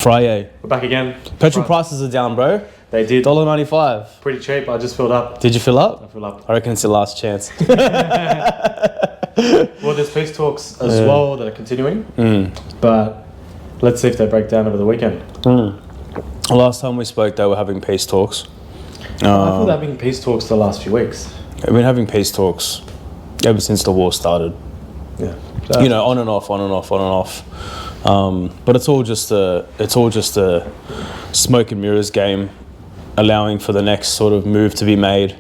Friday. We're back again. Petrol prices are down, bro. They did. $1.95. Pretty cheap. I just filled up. Did you fill up? I filled up. I reckon it's your last chance. Well, there's peace talks as well that are continuing. But let's see if they break down over the weekend. Last time we spoke, they were having peace talks. I thought they're having peace talks the last few weeks. They've been having peace talks ever since the war started. Yeah. You know, on and off. But it's all just a smoke and mirrors game, allowing for the next sort of move to be made,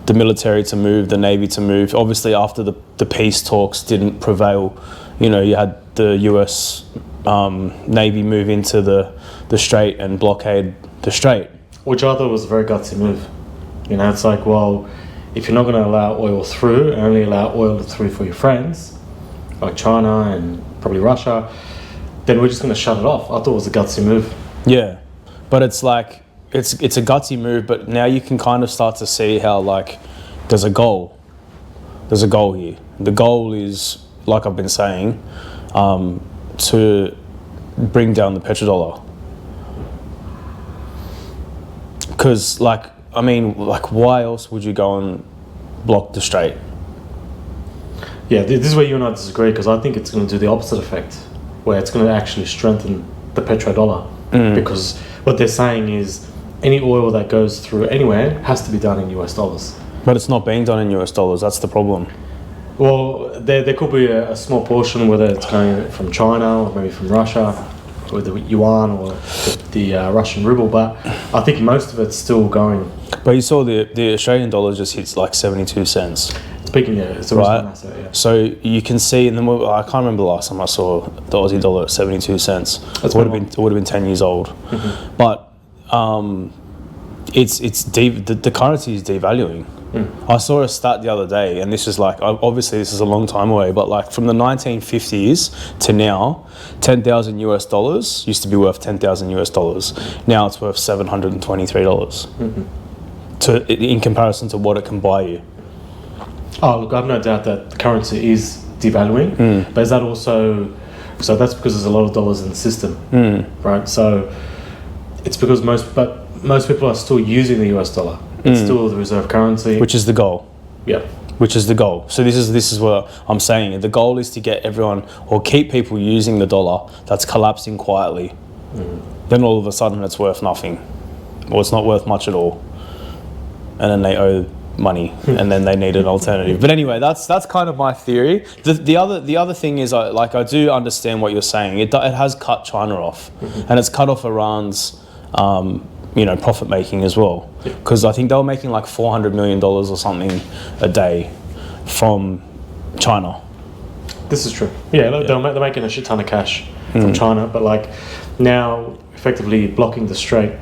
the military to move, the Navy to move. Obviously, after the peace talks didn't prevail, you know, you had the US Navy move into the Strait and blockade the Strait. Which I thought was a very gutsy move. You know, it's like, well, if you're not going to allow oil through, and only allow oil through for your friends, like China and probably Russia, then we're just going to shut it off. I thought it was a gutsy move. Yeah, but it's like, it's a gutsy move, but now you can kind of start to see how, like, there's a goal. There's a goal here. The goal is, like I've been saying, to bring down the petrodollar. Because, like, I mean, like, why else would you go and block the Strait? Yeah, this is where you and I disagree, because I think it's going to do the opposite effect, where it's going to actually strengthen the petrodollar. Because what they're saying is any oil that goes through anywhere has to be done in US dollars. But it's not being done in US dollars, that's the problem. Well, there could be a small portion, whether it's going from China or maybe from Russia, or the yuan or the Russian ruble, but I think most of it's still going. But you saw the Australian dollar just hits like 72 cents. Speaking, yeah, it's a right asset, yeah. So you can see, and then I can't remember the last time I saw the Aussie dollar at 72 cents. It would have been 10 years old. But the currency is devaluing. I saw a stat the other day, and this is like, obviously this is a long time away, but like from the 1950s to now, $10,000 used to be worth $10,000. Now it's worth $723 in comparison to what it can buy you. Oh, look, I've no doubt that the currency is devaluing, but is that also, so that's because there's a lot of dollars in the system, right? So it's because most people are still using the US dollar. It's still the reserve currency. Which is the goal. Yeah. Which is the goal. So this is what I'm saying. The goal is to get everyone, or keep people using the dollar that's collapsing quietly. Then all of a sudden it's worth nothing, or it's not worth much at all. And then they owe money, and then they need an alternative. But anyway, that's kind of my theory. The other thing is, I do understand what you're saying. It has cut China off, and it's cut off Iran's profit making as well. Because I think they were making like $400 million or something a day from China. This is true. Yeah, they're making a shit ton of cash from China, but like now effectively blocking the Strait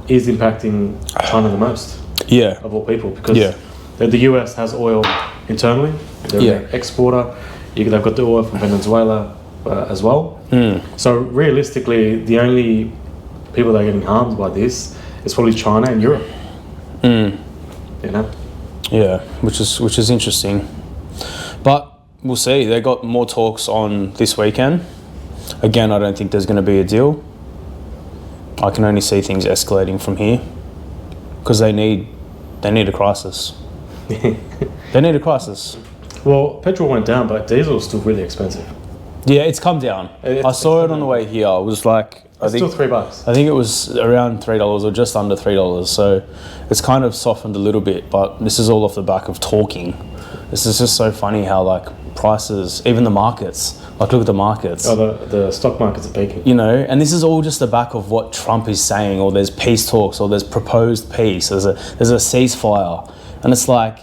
is impacting China the most. Yeah. Of all people, because the US has oil internally. They're an exporter. They've got the oil from Venezuela as well. So realistically, the only people that are getting harmed by this is probably China and Europe. You know? Yeah, which is interesting. But we'll see. They got more talks on this weekend. Again, I don't think there's going to be a deal. I can only see things escalating from here, because they need a crisis. They need a crisis. Well, petrol went down, but diesel is still really expensive. Yeah, it's come down. I saw it on the way here. It was like, it's still $3. I think it was around $3 or just under $3. So it's kind of softened a little bit, but this is all off the back of talking. This is just so funny how, like, prices, even the markets, like, look at the markets. Oh, the stock markets are peaking. You know, and this is all just the back of what Trump is saying, or there's peace talks, or there's proposed peace, there's a ceasefire. And it's like,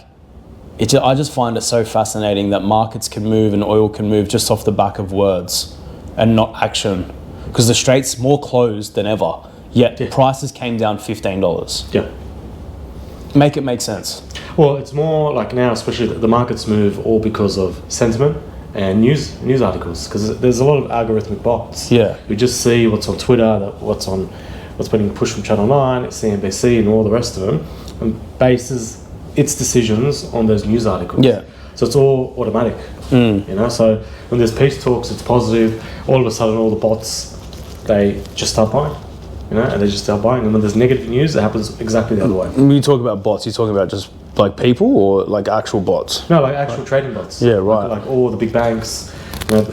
I just find it so fascinating that markets can move and oil can move just off the back of words and not action. Because the Strait's more closed than ever, yet prices came down $15. Yeah. Make it make sense. Well, it's more like now, especially the markets move all because of sentiment and news articles, because there's a lot of algorithmic bots. Yeah. You just see what's on Twitter, what's being pushed from Channel 9, CNBC, and all the rest of them, and bases its decisions on those news articles. Yeah. So it's all automatic. You know, so when there's peace talks, it's positive. All of a sudden, all the bots they just start buying. And they just start buying. And when there's negative news, it happens exactly the other way. When you talk about bots, you're talking about just like people or like actual bots? No, like actual trading bots. Yeah, right. Like all the big banks,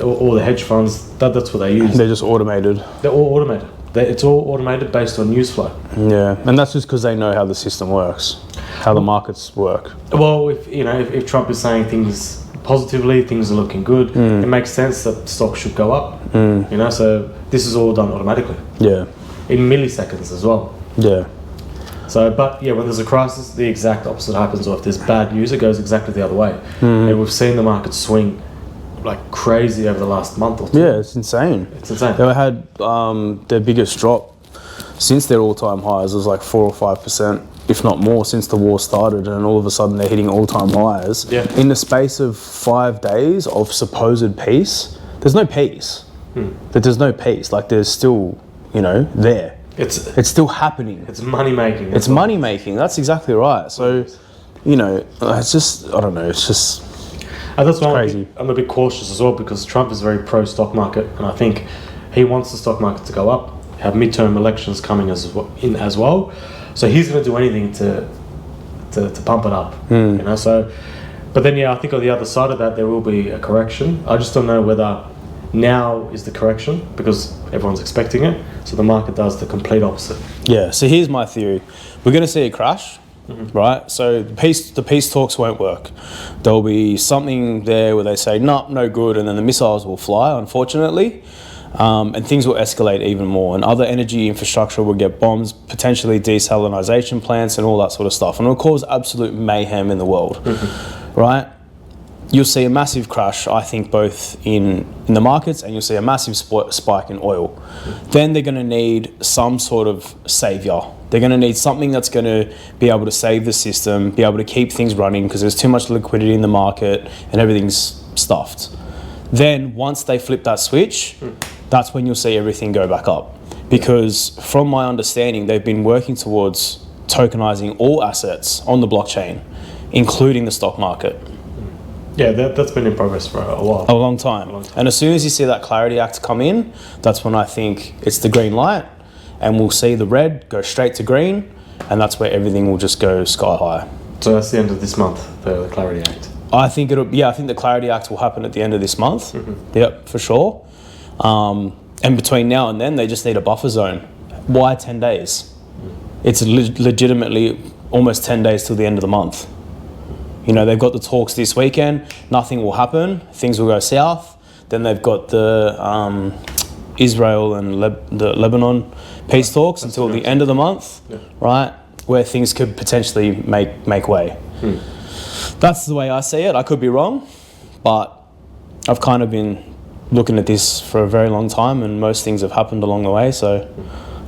all the hedge funds, that's what they use. They're just automated. They're all automated. It's all automated based on news flow. Yeah, and that's just because they know how the system works, how the markets work. Well, if Trump is saying things positively, things are looking good, it makes sense that stocks should go up. So this is all done automatically. Yeah. In milliseconds as well. Yeah. So, but yeah, when there's a crisis, the exact opposite happens. Or if there's bad news, it goes exactly the other way. And we've seen the market swing like crazy over the last month or two. Yeah, it's insane. It's insane. They had their biggest drop since their all-time highs. It was like 4 or 5%, if not more, since the war started. And all of a sudden, they're hitting all-time highs. Yeah. In the space of 5 days of supposed peace, there's no peace. There's no peace. Like there's still, there. It's still happening. It's money making. It's money making. That's exactly right. So, it's just, I don't know. It's just that's why crazy. I'm a bit cautious as well, because Trump is very pro stock market, and I think he wants the stock market to go up. Have midterm elections coming as well, so he's going to do anything to pump it up. So, but then I think on the other side of that there will be a correction. I just don't know whether now is the correction, because everyone's expecting it, so the market does the complete opposite. Yeah, so here's my theory. We're going to see a crash, right? So the peace talks won't work. There'll be something there where they say, no good, and then the missiles will fly, unfortunately, and things will escalate even more, and other energy infrastructure will get bombs, potentially desalinization plants and all that sort of stuff, and it'll cause absolute mayhem in the world, right? You'll see a massive crash, I think, both in the markets, and you'll see a massive spike in oil. Then they're going to need some sort of savior. They're going to need something that's going to be able to save the system, be able to keep things running, because there's too much liquidity in the market and everything's stuffed. Then once they flip that switch, that's when you'll see everything go back up. Because from my understanding, they've been working towards tokenizing all assets on the blockchain, including the stock market. Yeah, that's been in progress for a while. A long time. And as soon as you see that Clarity Act come in, that's when I think it's the green light, and we'll see the red go straight to green, and that's where everything will just go sky high. So that's the end of this month, the Clarity Act. I think the Clarity Act will happen at the end of this month. Yep, for sure. And between now and then, they just need a buffer zone. Why 10 days? It's legitimately almost 10 days till the end of the month. They've got the talks this weekend, nothing will happen, things will go south. Then they've got the Israel and the Lebanon peace talks until the end of the month, right? Where things could potentially make way. That's the way I see it. I could be wrong, but I've kind of been looking at this for a very long time, and most things have happened along the way, so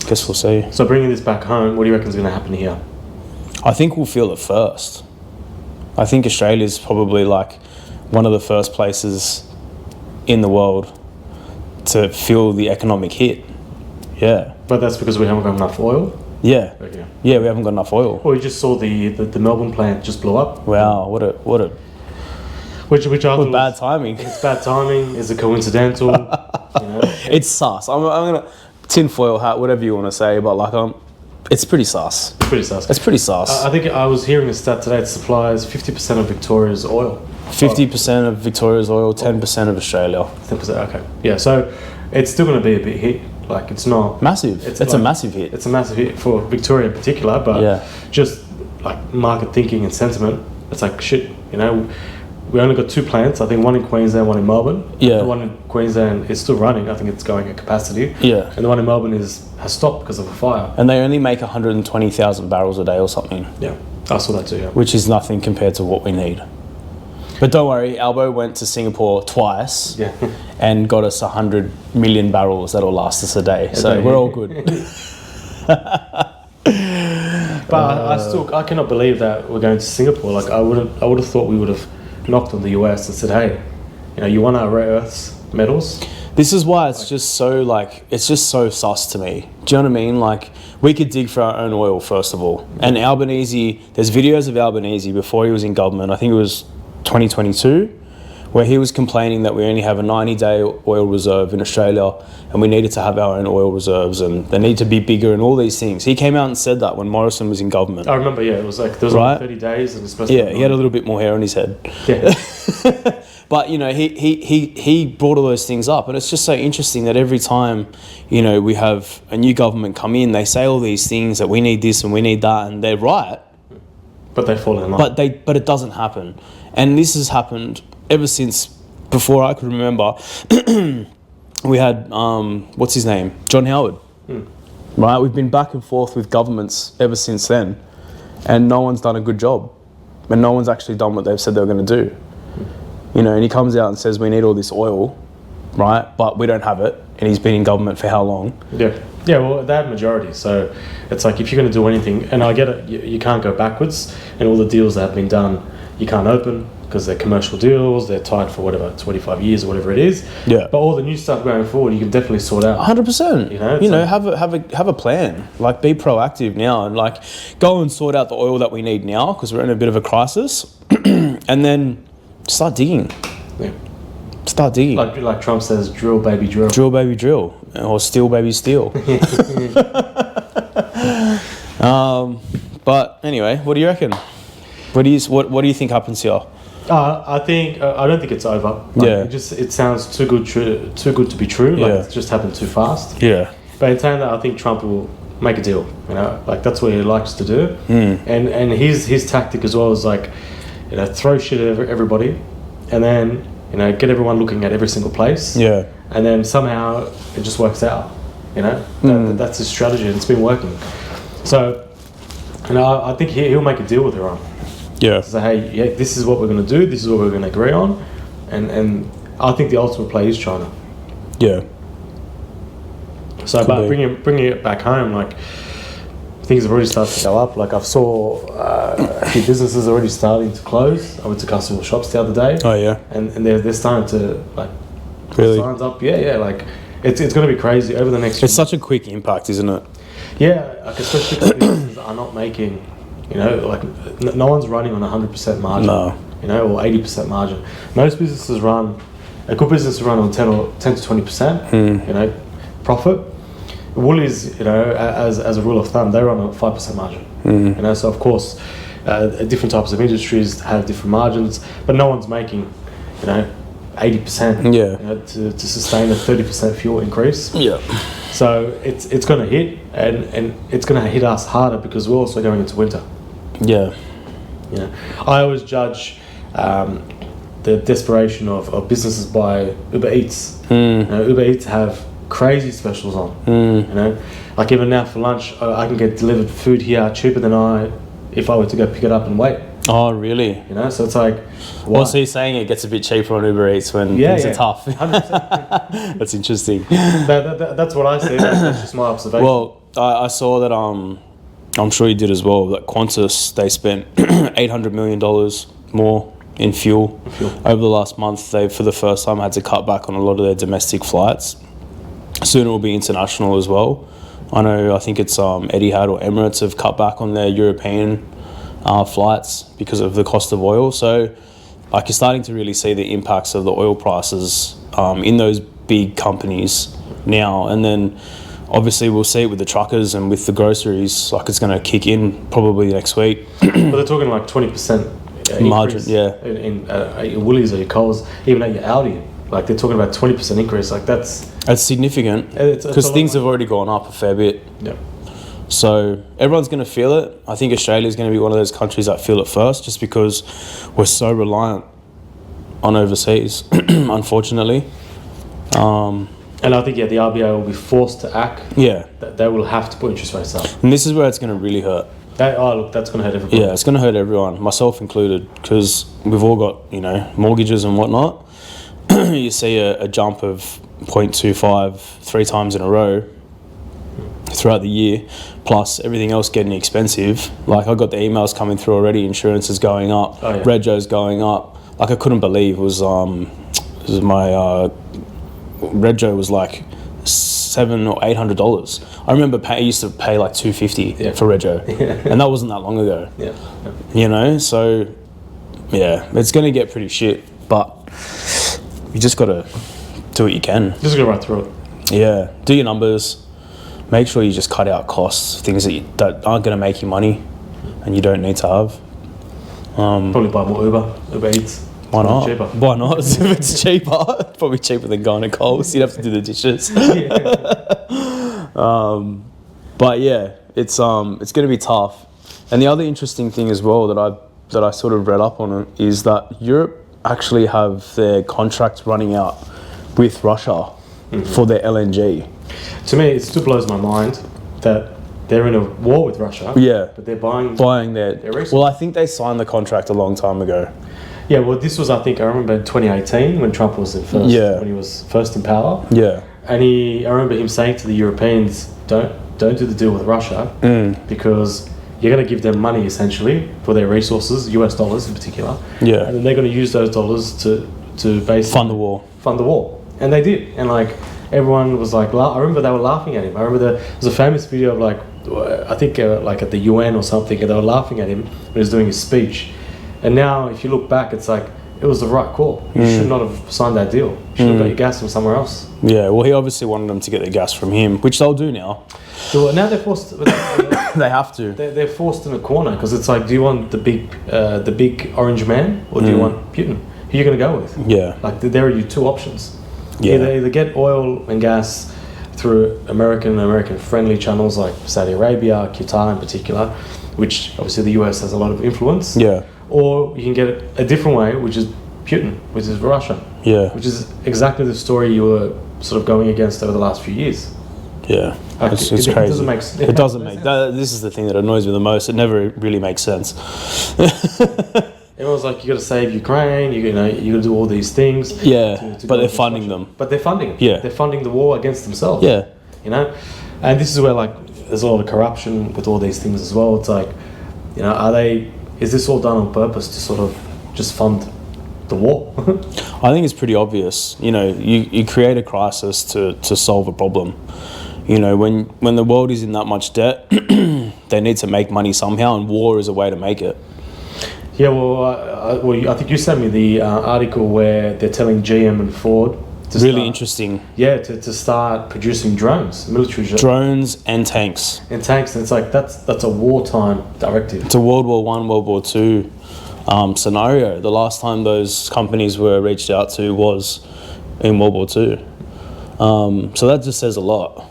I guess we'll see. So bringing this back home, what do you reckon is going to happen here? I think we'll feel it first. I think Australia's probably like one of the first places in the world to feel the economic hit. Yeah. But that's because we haven't got enough oil? Yeah. Okay. Yeah, we haven't got enough oil. Well, we just saw the Melbourne plant just blow up. Wow, what a which I thought bad timing. It's bad timing. Is it coincidental? It's sus. I'm gonna tinfoil hat, whatever you want to say, but it's pretty sus. It's pretty sus. I think I was hearing a stat today. It supplies 50% of Victoria's oil. 50% of Victoria's oil, 10% of Australia. 10%. Okay. Yeah. So it's still going to be a big hit. Like it's not massive. It's a massive hit. It's a massive hit for Victoria in particular, but just like market thinking and sentiment, it's like shit. We only got 2 plants. I think one in Queensland, one in Melbourne. Yeah. The one in Queensland is still running. I think it's going at capacity. Yeah. And the one in Melbourne has stopped because of a fire. And they only make 120,000 barrels a day or something. Yeah, I saw that too. Yeah. Which is nothing compared to what we need. But don't worry, Albo went to Singapore twice and got us 100 million barrels that'll last us a day. So we're all good. But I cannot believe that we're going to Singapore. Like I would have thought we would have knocked on the US and said, hey, you want our rare earths metals? This is why it's just so sus to me. Do you know what I mean? Like, we could dig for our own oil, first of all. And Albanese, there's videos of Albanese before he was in government, I think it was 2022, where he was complaining that we only have a 90-day oil reserve in Australia and we needed to have our own oil reserves and they need to be bigger and all these things. He came out and said that when Morrison was in government. I remember, yeah, it was like, there was like 30 days and it's supposed to be he had a little bit more hair on his head. Yeah. But, you know, he brought all those things up. And it's just so interesting that every time, you know, we have a new government come in, they say all these things that we need this and we need that, and they're right. But they fall in line. But it doesn't happen. And this has happened ever since before I could remember. We had, what's his name? John Howard. Right? We've been back and forth with governments ever since then. And no one's done a good job. And no one's actually done what they've said they were going to do. You know, and he comes out and says we need all this oil, right? But we don't have it. And he's been in government for how long? Yeah. Yeah, well, they have majority. So it's like if you're going to do anything, and I get it, you can't go backwards. And all the deals that have been done, you can't open because they're commercial deals. They're tied for whatever, 25 years or whatever it is. Yeah. But all the new stuff going forward, you can definitely sort out. 100%. You know, have a plan. Like, be proactive now and like go and sort out the oil that we need now because we're in a bit of a crisis, and then start digging. Yeah. Start digging. Like Trump says, drill, baby, drill. Drill, baby, drill. Or steal, baby, steal. But anyway, what do you reckon? What do you think happens here? I think I don't think it's over. Like, it sounds too good to be true. Like it's just happened too fast. Yeah. But in saying that, I think Trump will make a deal. You know, like that's what he likes to do. And his tactic as well is like, you know, throw shit at everybody, and then, you know, get everyone looking at every single place. Yeah. And then somehow it just works out. You know, that's his strategy, and it's been working. So, you know, I think he'll make a deal with Iran. Yeah. Say, hey, yeah, this is what we're going to do. This is what we're going to agree on, and I think the ultimate play is China. Yeah. So, but bringing it back home, like things have already started to go up. Like I saw a few businesses already starting to close. I went to customer shops the other day. Oh yeah. And they're starting to like really put signs up. Yeah. Like it's going to be crazy over the next. It's such a quick impact, isn't it? Yeah, like especially if businesses are not making, you know, like no one's running on 100% margin. No. You know, or 80% margin. Most businesses run, a good business run on 10 to 20%. You know, profit. Woolies, you know, as a rule of thumb, they run on 5% margin. You know, so of course, different types of industries have different margins, but no one's making, you know, 80%. Yeah. You know, to sustain a 30% fuel increase. Yeah. So it's going to hit, and it's going to hit us harder because we're also going into winter. Yeah. You know, I always judge the desperation of businesses by Uber Eats. You know, Uber Eats have crazy specials on. You know, like even now for lunch, I can get delivered food here cheaper than if I were to go pick it up and wait. Oh, really? You know, so it's like, well, so you're saying it gets a bit cheaper on Uber Eats when things are tough. 100%. That's interesting. That's what I see. That's just my observation. Well, I saw that. I'm sure you did as well. That Qantas, they spent $800 million more in fuel over the last month. They, for the first time, had to cut back on a lot of their domestic flights. Soon it will be international as well. I think it's Etihad or Emirates have cut back on their European flights because of the cost of oil. So, like, you're starting to really see the impacts of the oil prices in those big companies now. And then, obviously, we'll see it with the truckers and with the groceries. Like, it's going to kick in probably next week. But they're talking like 20% margin, yeah. In at your Woolies or your Coles, even at your Aldi. Like, they're talking about 20% increase. Like, that's significant because things have already gone up a fair bit. Yeah. So everyone's going to feel it. I think Australia is going to be one of those countries that feel it first, just because we're so reliant on overseas, unfortunately. And I think, the RBA will be forced to act. Yeah. They will have to put interest rates up. And this is where it's going to really hurt. Look, that's going to hurt everyone. Yeah, it's going to hurt everyone, myself included, because we've all got, you know, mortgages and whatnot. You see a jump of 0.25 3 times in a row throughout the year, plus everything else getting expensive. Like, I got the emails coming through already, insurance is going up, Rego's going up. Like, I couldn't believe it was my Rego was like $700 or $800. I remember I used to pay like $250 for Rego, and that wasn't that long ago. You know, so yeah, it's going to get pretty shit, but you just got to do what you can. Just go right through it. Yeah, do your numbers. Make sure you just cut out costs, things that aren't going to make you money and you don't need to have. Probably buy more Uber Eats. Why not? Cheaper. Why not? If it's cheaper, probably cheaper than going to Coles. You'd have to do the dishes. But yeah, it's going to be tough. And the other interesting thing as well that I sort of read up on it is that Europe actually have their contracts running out with Russia for their LNG. To me, it still blows my mind that they're in a war with Russia. Yeah, but they're buying their resources. Well, I think they signed the contract a long time ago. Yeah, well, this was, I remember in 2018 when Trump was when he was first in power. Yeah, and I remember him saying to the Europeans, don't do the deal with Russia because you're going to give them money essentially for their resources, US dollars in particular. Yeah, and then they're going to use those dollars to basically fund the war. And they did. And like everyone was like, I remember they were laughing at him. I remember there was a famous video of like, I think like at the UN or something, and they were laughing at him when he was doing his speech. And now if you look back, it's like, it was the right call. You should not have signed that deal. You should have got your gas from somewhere else. Yeah, well, he obviously wanted them to get their gas from him, which they'll do now. So now they're forced. They have to. They're forced in a corner because it's like, do you want the big orange man or do you want Putin? Who are you going to go with? Yeah. Like there are your two options. Yeah. Either get oil and gas through American friendly channels like Saudi Arabia, Qatar in particular, which obviously the US has a lot of influence. Yeah. Or you can get it a different way, which is Putin, which is Russia. Yeah. Which is exactly the story you were sort of going against over the last few years. Yeah. It's crazy. It doesn't make sense. This is the thing that annoys me the most. It never really makes sense. Everyone's like, you got to save Ukraine. You got to do all these things. Yeah, but they're funding them. But they're funding it. Yeah, they're funding the war against themselves. Yeah, and this is where like there's a lot of corruption with all these things as well. It's like, is this all done on purpose to sort of just fund the war? I think it's pretty obvious. You create a crisis to solve a problem. When the world is in that much debt, they need to make money somehow, and war is a way to make it. Yeah, I think you sent me the article where they're telling GM and Ford to really interesting. Yeah, to start producing drones, military drones and tanks. And it's like that's a wartime directive. It's a World War I, World War II scenario. The last time those companies were reached out to was in World War II. So that just says a lot.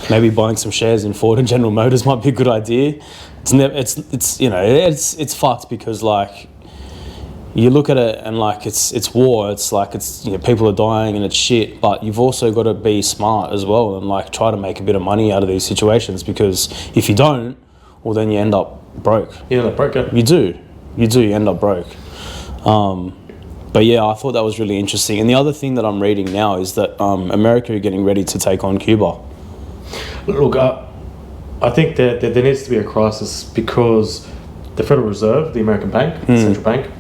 Maybe buying some shares in Ford and General Motors might be a good idea. It's fucked because like you look at it and like it's war. It's like people are dying and it's shit. But you've also got to be smart as well and like try to make a bit of money out of these situations, because if you don't, well then you end up broke. You end up broke. You do. You end up broke. But yeah, I thought that was really interesting. And the other thing that I'm reading now is that America are getting ready to take on Cuba. Look, I think that there needs to be a crisis because the Federal Reserve, the American bank, the central bank,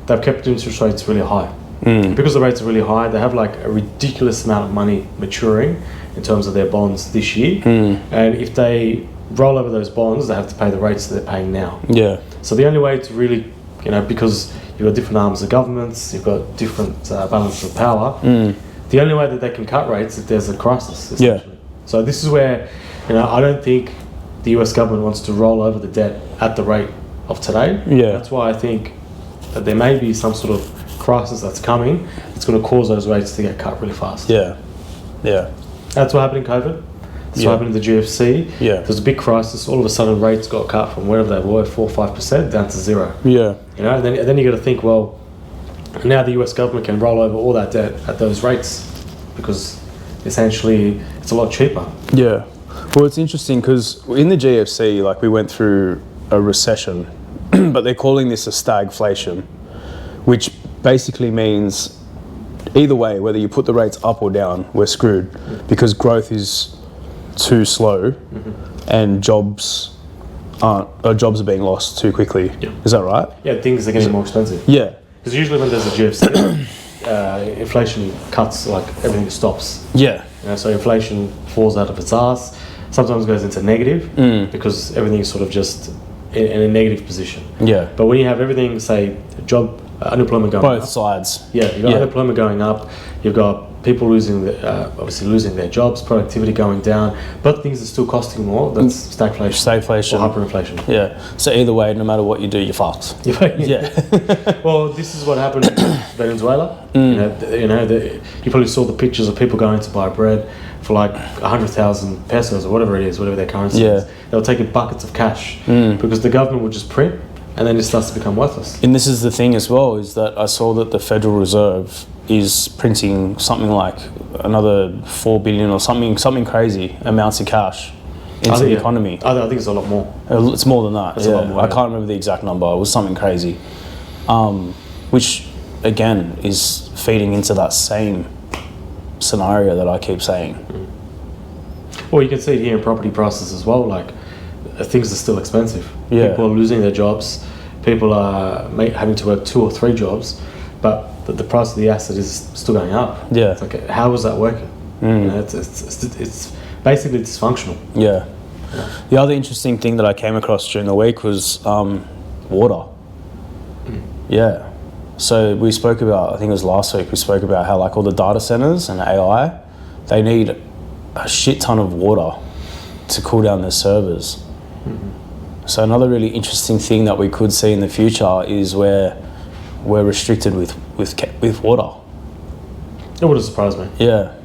they've kept interest rates really high. Because the rates are really high, they have like a ridiculous amount of money maturing in terms of their bonds this year. And if they roll over those bonds, they have to pay the rates that they're paying now. Yeah. So the only way to really, because you've got different arms of governments, you've got different balances of power, the only way that they can cut rates is if there's a crisis, essentially. Yeah. So this is where, I don't think the US government wants to roll over the debt at the rate of today. Yeah. That's why I think that there may be some sort of crisis that's coming. It's going to cause those rates to get cut really fast. Yeah. Yeah. That's what happened in COVID. That's what happened in the GFC. Yeah. There's a big crisis. All of a sudden, rates got cut from wherever they were, 4 or 5%, down to zero. Yeah. And then you got to think, well, now the US government can roll over all that debt at those rates because essentially it's a lot cheaper. Yeah. Well, it's interesting because in the GFC, like we went through a recession, but they're calling this a stagflation, which basically means either way, whether you put the rates up or down, we're screwed because growth is too slow and jobs are being lost too quickly. Yeah. Is that right? Yeah, things are getting more expensive. Yeah. Because usually when there's a GFC, inflation cuts, like everything stops. Yeah. So inflation falls out of its ass, sometimes goes into negative because everything is sort of just in a negative position. Yeah. But when you have everything, say, job unemployment going up. Both sides. Yeah, you've got unemployment going up. You've got people obviously losing their jobs, productivity going down, but things are still costing more. That's stagflation or hyperinflation. Yeah. So either way, no matter what you do, you're fucked. Yeah. Well, this is what happened in Venezuela. You probably saw the pictures of people going to buy bread for like 100,000 pesos or whatever it is, whatever their currency is. They were taking buckets of cash because the government would just print, and then it starts to become worthless. And this is the thing as well, is that I saw that the Federal Reserve is printing something like another 4 billion or something crazy amounts of cash into the economy. I think it's a lot more. It's more than that. It's a lot more, I can't remember the exact number. It was something crazy, which again is feeding into that same scenario that I keep saying. Well, you can see it here in property prices as well. Like things are still expensive. Yeah. People are losing their jobs. People are having to work 2 or 3 jobs, but the price of the asset is still going up. Yeah. It's like, how is that working? It's basically dysfunctional. Yeah. The other interesting thing that I came across during the week was water. Yeah. So we spoke about, I think it was last week, we spoke about how like all the data centers and AI, they need a shit ton of water to cool down their servers. So another really interesting thing that we could see in the future is where we're restricted with water. It wouldn't surprise me. Yeah.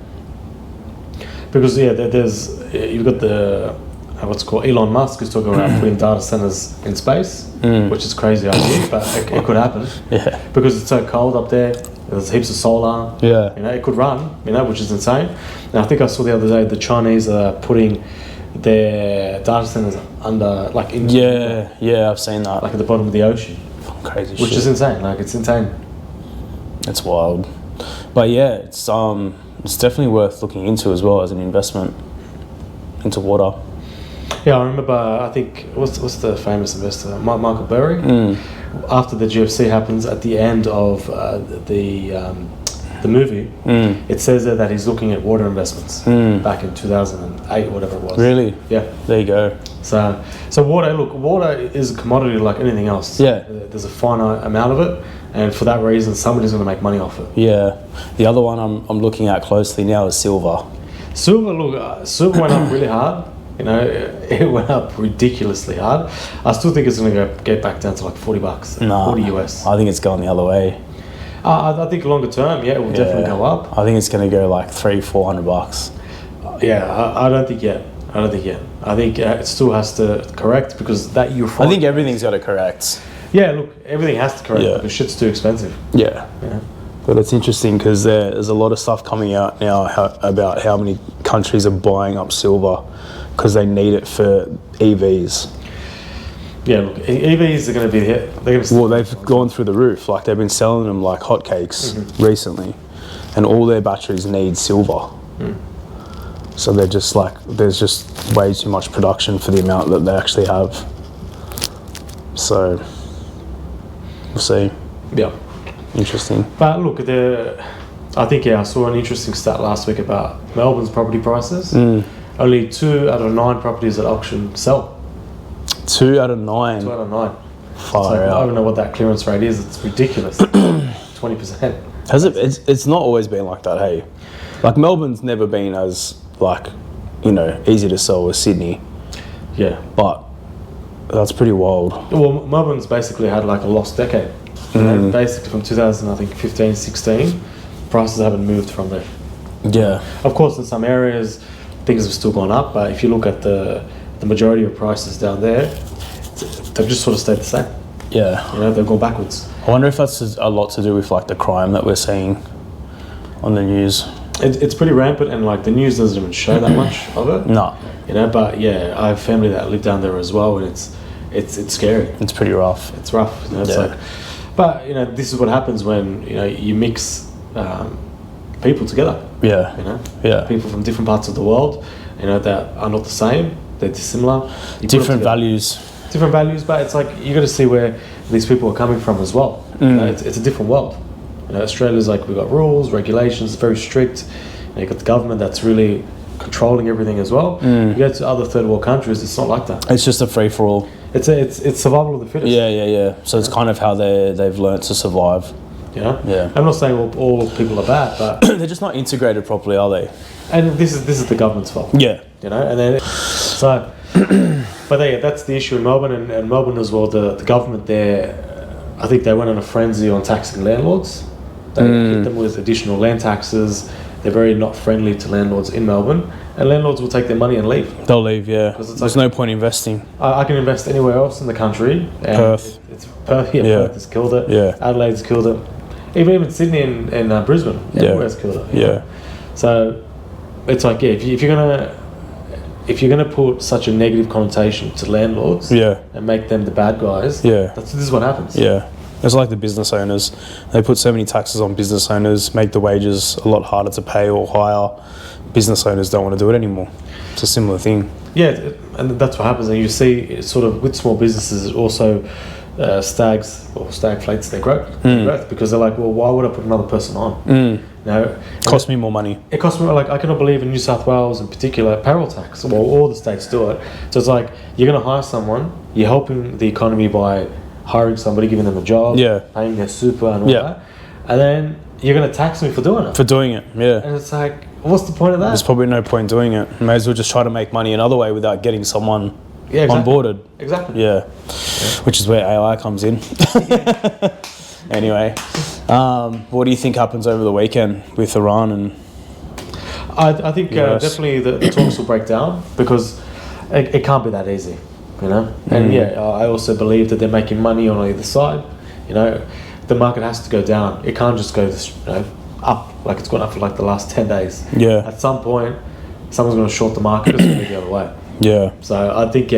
Because you've got the what's it called, Elon Musk is talking about putting data centers in space, which is a crazy idea, but it could happen. Yeah. Because it's so cold up there. There's heaps of solar. Yeah. It could run. Which is insane. And I think I saw the other day the Chinese are putting their data centers under I've seen that. Like at the bottom of the ocean. Crazy shit. Which is insane. Like it's insane. It's wild. But yeah, it's definitely worth looking into as well as an investment into water. Yeah, I remember. I think what's the famous investor, Michael Burry. After the GFC happens, at the end of the movie, it says there that he's looking at water investments back in 2008, whatever it was. Really? Yeah. There you go. So water is a commodity like anything else. Yeah. There's a finite amount of it, and for that reason, somebody's going to make money off it. Yeah. The other one I'm looking at closely now is silver. Silver went up really hard. It went up ridiculously hard. I still think it's going to get back down to like $40. No, 40 US. I think it's going the other way. I think longer term, it will definitely go up. I think it's going to go like $300-400. I don't think yet. I think it still has to correct because that I think everything's got to correct. Yeah, look, everything has to correct because shit's too expensive. Yeah. But it's interesting because there's a lot of stuff coming out now about how many countries are buying up silver because they need it for EVs. Yeah, look, EVs are going to be hit. They've gone through the roof. Like they've been selling them like hotcakes recently, and all their batteries need silver. So they're just like, there's just way too much production for the amount that they actually have. So we'll see. Yeah. Interesting. But look, I saw an interesting stat last week about Melbourne's property prices. Only 2 out of 9 properties at auction sell. 2 out of 9? 2 out of 9. Far out. I don't know what that clearance rate is. It's ridiculous. 20%. Has it? It's not always been like that, hey? Like Melbourne's never been as easy to sell as Sydney. Yeah. But that's pretty wild. Well, Melbourne's basically had like a lost decade. Basically from 2015, 16, prices haven't moved from there. Yeah. Of course, in some areas, things have still gone up, but if you look at the majority of prices down there, they've just sort of stayed the same. Yeah. They've gone backwards. I wonder if that's a lot to do with like the crime that we're seeing on the news. It's pretty rampant, and like the news doesn't even show that much of it. No. But yeah, I have family that live down there as well, and it's scary. It's pretty rough. It's rough. But this is what happens when you mix people together. Yeah. Yeah. People from different parts of the world, that are not the same. They're dissimilar. Different values. Different values, but it's like you got to see where these people are coming from as well. It's a different world. Australia's like, we've got rules, regulations, very strict. You've got the government that's really controlling everything as well. You go to other third world countries, it's not like that. It's just a free for all. It's survival of the fittest. Yeah. So it's kind of how they've learnt to survive. Yeah. I'm not saying all people are bad, but They're just not integrated properly, are they? and this is the government's fault. Yeah. You know, and then so, but yeah, that's the issue in Melbourne and Melbourne as well. The government there, I think they went on a frenzy on taxing landlords. They hit them with additional land taxes. They're very not friendly to landlords in Melbourne, and landlords will take their money and leave. They'll leave, yeah. There's There's no point investing. I can invest anywhere else in the country. And Perth. It's Perth. Yeah, Perth has killed it. Yeah. Adelaide's killed it. Even Sydney and Brisbane. Everywhere's killed it. Yeah. So it's like, yeah, if you're gonna put such a negative connotation to landlords, and make them the bad guys, this is what happens. Yeah. It's like the business owners. They put so many taxes on business owners, make the wages a lot harder to pay or hire. Business owners don't want to do it anymore. It's a similar thing. Yeah, and that's what happens. And you see, it's sort of with small businesses, it also stagflates their growth because they're like, well, why would I put another person on? No, cost me more money. It costs me, like, I cannot believe in New South Wales in particular, payroll tax. Well, all the states do it. So it's like, you're going to hire someone, you're helping the economy by hiring somebody, giving them a job, paying their super and all that, and then you're going to tax me for doing it. And it's like, what's the point of that? There's probably no point doing it. May as well just try to make money another way without getting someone onboarded. Exactly. Yeah. Which is where AI comes in. Anyway, what do you think happens over the weekend with Iran and? I think definitely the talks will break down because it can't be that easy. You know, and I also believe that they're making money on either side. You know, the market has to go down. It can't just go, up like it's gone up for like the last 10 days. Yeah. At some point, someone's going to short the market. It's going to go the other way. Yeah. So I think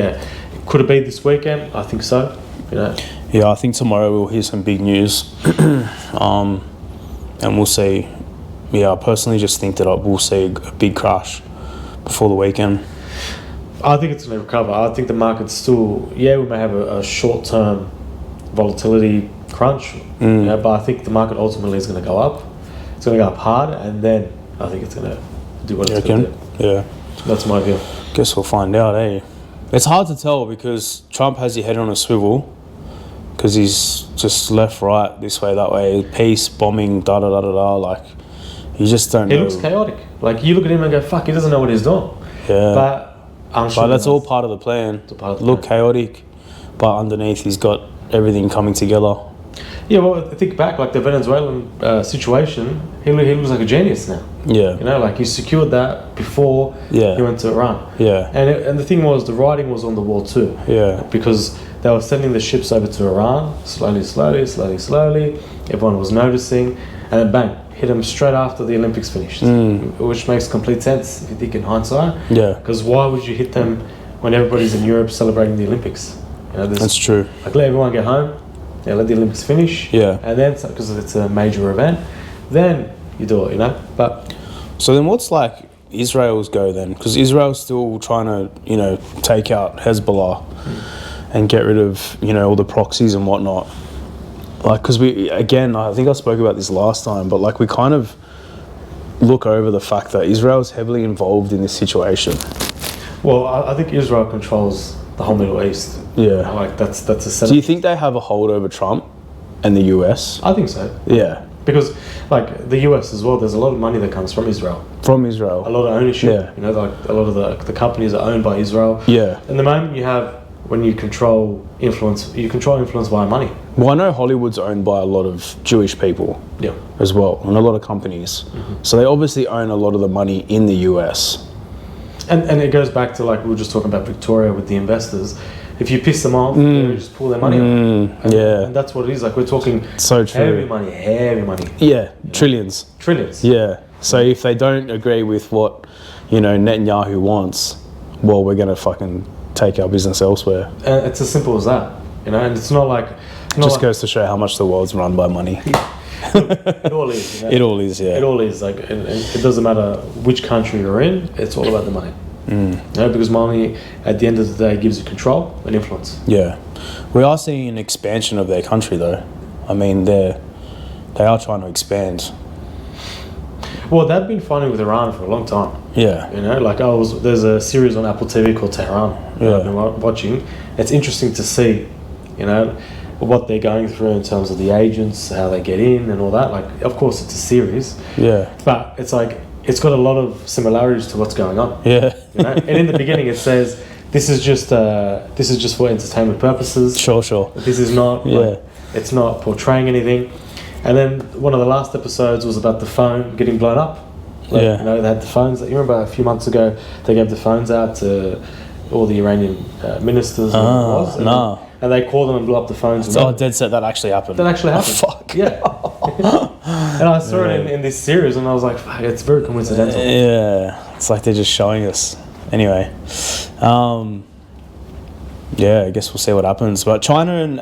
could it be this weekend? I think so. You know. Yeah, I think tomorrow we'll hear some big news, and we'll see. Yeah, I personally just think that we'll see a big crash before the weekend. I think it's going to recover. I think the market's still, we may have a short-term volatility crunch, but I think the market ultimately is going to go up. It's going to go up hard, and then I think it's going to do what it's going to do. Yeah. That's my view. Guess we'll find out, eh? It's hard to tell because Trump has his head on a swivel because he's just left, right, this way, that way, peace, bombing, da-da-da-da-da, like, you just don't know. He looks chaotic. Like, you look at him and go, fuck, he doesn't know what he's doing. Yeah. But that's all part of the plan. Look chaotic, but underneath he's got everything coming together. Yeah, well, think back, like the Venezuelan situation, he looks like a genius now. Yeah. You know, like he secured that before he went to Iran. Yeah. And the thing was, the writing was on the wall too. Yeah. Because they were sending the ships over to Iran, slowly. Everyone was noticing, and then bang, hit them straight after the Olympics finished, which makes complete sense if you think in hindsight. Yeah. Because why would you hit them when everybody's in Europe celebrating the Olympics? You know, that's true. Like, let everyone get home. Yeah, let the Olympics finish. Yeah. And then, because it's a major event, then you do it. You know. But so then, what's like Israel's go then? Because Israel's still trying to take out Hezbollah and get rid of all the proxies and whatnot. Like, because I think I spoke about this last time, but like we kind of look over the fact that Israel's heavily involved in this situation. Well, I think Israel controls the whole Middle East. Yeah. Like that's a setup. Do you think they have a hold over Trump and the US? I think so. Yeah. Because like the US as well, there's a lot of money that comes from Israel. From Israel. A lot of ownership. Yeah. Like a lot of the companies are owned by Israel. Yeah. And the moment when you control influence via money. Well, I know Hollywood's owned by a lot of Jewish people as well, and a lot of companies. Mm-hmm. So they obviously own a lot of the money in the US. And it goes back to, like, we were just talking about Victoria with the investors. If you piss them off, they just pull their money out. And that's what it is. Like, we're talking so true. Heavy money. Yeah, trillions. Yeah. So if they don't agree with what, Netanyahu wants, well, we're going to fucking take our business elsewhere. And it's as simple as that, and it's not like... It just goes to show how much the world's run by money. It all is. It all is, yeah. It all is. Like, and it doesn't matter which country you're in, it's all about the money. Because money, at the end of the day, gives you control and influence. Yeah. We are seeing an expansion of their country, though. I mean, they are trying to expand. Well, they've been fighting with Iran for a long time. Yeah. You know, like there's a series on Apple TV called Tehran that I've been watching. It's interesting to see, you know, what they're going through in terms of the agents, how they get in and all that. Like, of course, it's a series. Yeah. But it's like, it's got a lot of similarities to what's going on. Yeah. You know? And in the beginning it says, this is just for entertainment purposes. Sure. This is not, like, it's not portraying anything. And then one of the last episodes was about the phone getting blown up. Like, you know, they had the phones. You remember a few months ago, they gave the phones out to all the Iranian ministers. And they called them and blew up the phones. Oh, dead set, that actually happened. That actually happened. Oh, fuck. Yeah. And I saw it in this series and I was like, fuck, it's very coincidental. Yeah. It's like they're just showing us. Anyway. Yeah, I guess we'll see what happens. But China and,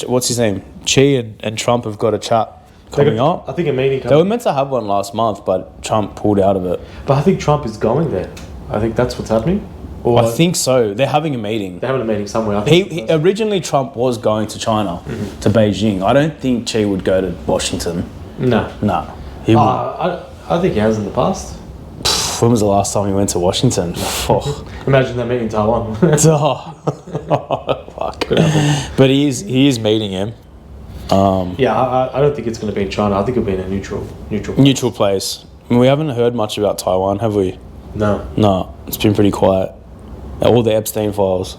what's his name? Xi and Trump have got a chat coming up. I think a meeting coming. They were meant to have one last month, but Trump pulled out of it. But I think Trump is going there. I think that's what's happening. Or I think so. They're having a meeting. They're having a meeting somewhere. I think Originally, Trump was going to China, to Beijing. I don't think Xi would go to Washington. No. He would. I think he has in the past. When was the last time he went to Washington? Imagine them meeting Taiwan. Fuck. But he is meeting him. Yeah, I don't think it's going to be in China. I think it'll be in a neutral place. I mean, we haven't heard much about Taiwan, have we? No, it's been pretty quiet. All the Epstein files.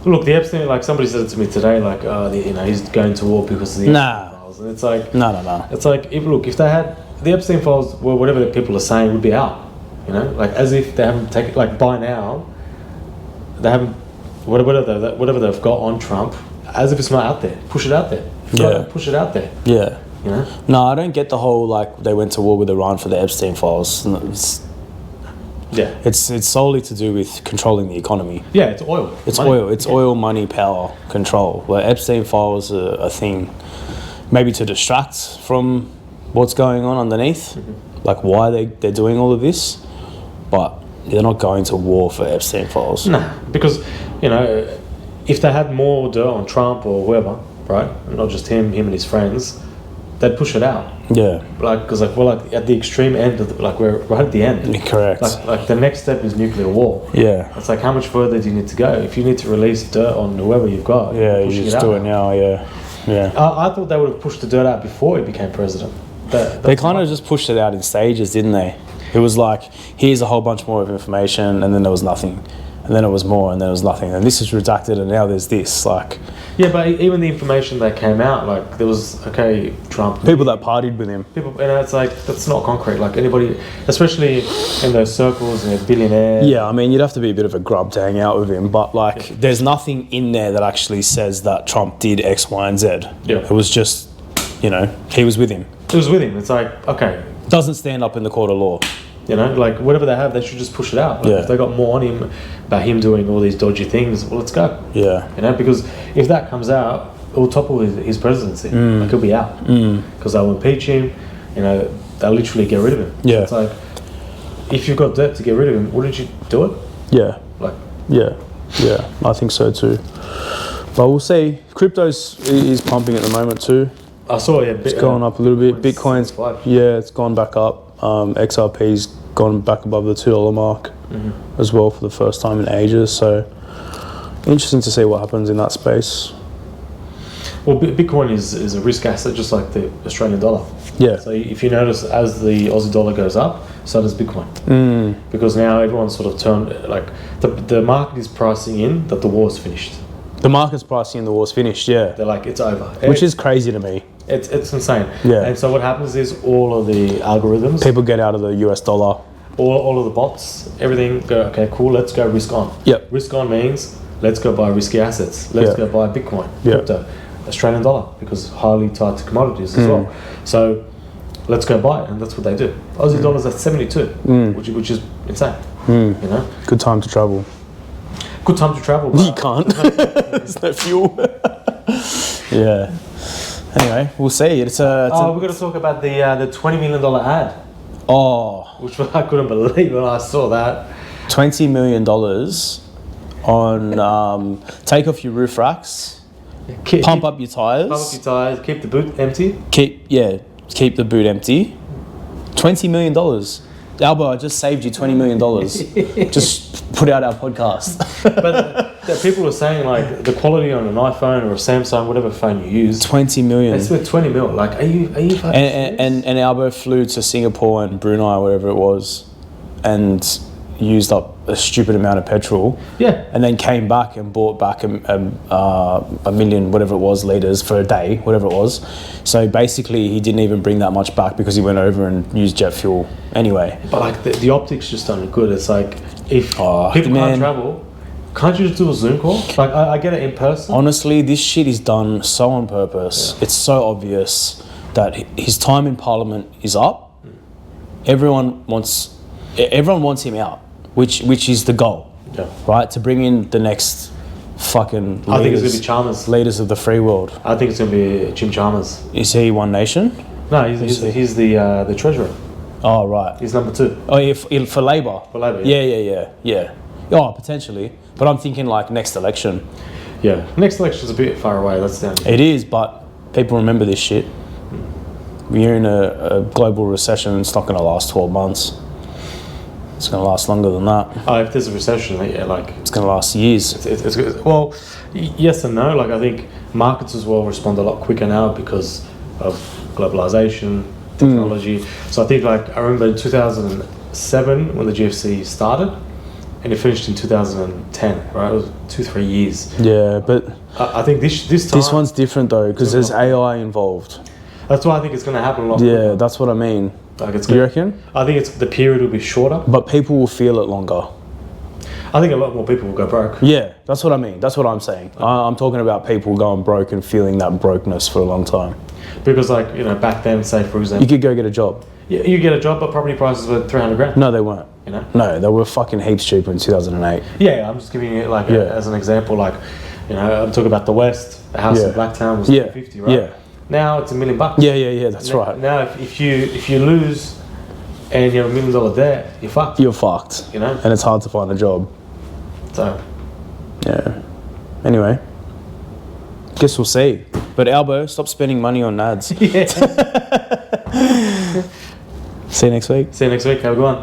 Look, the Epstein, like somebody said it to me today, like, you know, he's going to war because of the Epstein files, and it's like, no. It's like, if they had the Epstein files, well, whatever the people are saying would be out, you know, like as if they haven't taken, like by now, they haven't, whatever they've got on Trump, as if it's not out there. Push it out there. Push it out there. Yeah. You know? No, I don't get the whole like they went to war with Iran for the Epstein files. It's solely to do with controlling the economy. Yeah, it's oil. It's oil. It's oil, money, power, control. Where Epstein files are a thing, maybe to distract from what's going on underneath, like why they're doing all of this, but they're not going to war for Epstein files. No, because, you know, if they had more dirt on Trump or whoever, right, not just him and his friends, they'd push it out. Yeah. Like, because like we're like at the extreme end of we're right at the end. Correct. Like the next step is nuclear war. Yeah. It's like, how much further do you need to go? If you need to release dirt on whoever you've got, you just do it now. Yeah. I thought they would have pushed the dirt out before he became president. They kind of just pushed it out in stages, didn't they? It was like, here's a whole bunch more of information, and then there was nothing. And then it was more, and then it was nothing. And this is redacted, and now there's this. Like, yeah, but even the information that came out, like there was Trump. People that partied with him. People, and it's like that's not concrete. Like anybody, especially in those circles, and billionaires. Yeah, I mean, you'd have to be a bit of a grub to hang out with him, but like, there's nothing in there that actually says that Trump did X, Y, and Z. Yeah, it was just, you know, he was with him. It was with him. It's like, okay, doesn't stand up in the court of law. You know, like whatever they have, they should just push it out. Like if they got more on him about him doing all these dodgy things, well, let's go. Yeah. You know, because if that comes out, it will topple his presidency. Like he'll be out because they'll impeach him. You know, they'll literally get rid of him. Yeah. It's like, if you've got dirt to get rid of him, wouldn't you do it? Yeah. Like. Yeah. I think so too. But we'll see. Crypto is pumping at the moment too. I saw it's going up a little bit. Bitcoin's it's gone back up. XRP's gone back above the $2 mark as well for the first time in ages. So interesting to see what happens in that space. Well, Bitcoin is a risk asset, just like the Australian dollar. Yeah. So if you notice, as the Aussie dollar goes up, so does Bitcoin. Because now everyone's sort of turned, like the market is pricing in that the war's finished. The market's pricing in the war's finished. Yeah. They're like, it's over. Which is crazy to me. It's insane. Yeah. And so what happens is all of the algorithms, people get out of the US dollar. All of the bots, everything go, okay, cool, let's go risk on. Yep. Risk on means let's go buy risky assets. Let's go buy Bitcoin, crypto, Australian dollar, because highly tied to commodities as well. So let's go buy it, and that's what they do. Aussie dollars at 72, which is insane. You know? Good time to travel. Good time to travel. You can't. There's no fuel. Yeah. Anyway, we'll see. We've got to talk about the $20 million ad. Oh. Which I couldn't believe when I saw that. $20 million on take off your roof racks, pump up your tyres. Keep the boot empty. Keep the boot empty. $20 $20 million. Albo, I just saved you $20 million. Just put out our podcast. But people are saying like the quality on an iPhone or a Samsung, whatever phone you use, 20 million. it's worth 20 mil. Like, are you fucking serious? And Albo flew to Singapore and Brunei, whatever it was, and used up a stupid amount of petrol. Yeah. And then came back and bought back a million, whatever it was, litres for a day, whatever it was. So basically, he didn't even bring that much back because he went over and used jet fuel anyway. But like the optics just aren't good. It's like if people can't travel, can't you just do a Zoom call? Like I get it in person. Honestly, this shit is done so on purpose. Yeah. It's so obvious that his time in Parliament is up. Everyone wants him out, which is the goal, right? To bring in the next fucking leaders, I think it's gonna be Chalmers, leaders of the free world. I think it's gonna be Jim Chalmers. Is he One Nation? No, he's the treasurer. Oh right, he's number 2. Oh yeah, for Labor. For Labor, yeah. Oh, potentially, but I'm thinking like next election. Yeah, next election's a bit far away. That's down. It is, but people remember this shit. We're in a global recession. It's not going to last 12 months. It's going to last longer than that. Oh, if there's a recession, yeah, like it's going to last years. It's well, yes and no. Like I think markets as well respond a lot quicker now because of globalization, technology. So I think like I remember in 2007 when the GFC started, and it finished in 2010. Right, it was 2-3 years. Yeah, but I think this time this one's different though because there's AI involved. That's why I think it's going to happen a lot. Yeah, quicker. that's what I mean. Like You reckon? I think the period will be shorter. But people will feel it longer. I think a lot more people will go broke. Yeah, that's what I mean. That's what I'm saying. I'm talking about people going broke and feeling that brokenness for a long time. Because like, back then, say for example... You could go get a job. Yeah, you get a job, but property prices were 300 grand. No, they weren't. You know? No, they were fucking heaps cheaper in 2008. Yeah, I'm just giving it like as an example. Like, I'm talking about the West. A house in Blacktown was 50, right? Yeah. Now it's $1 million. Yeah, that's right. Now if you lose and you have $1 million debt, you're fucked. You're fucked. And it's hard to find a job. So. Yeah. Anyway. Guess we'll see. But Albo, stop spending money on ads. Yeah. See you next week. See you next week. Have a good one.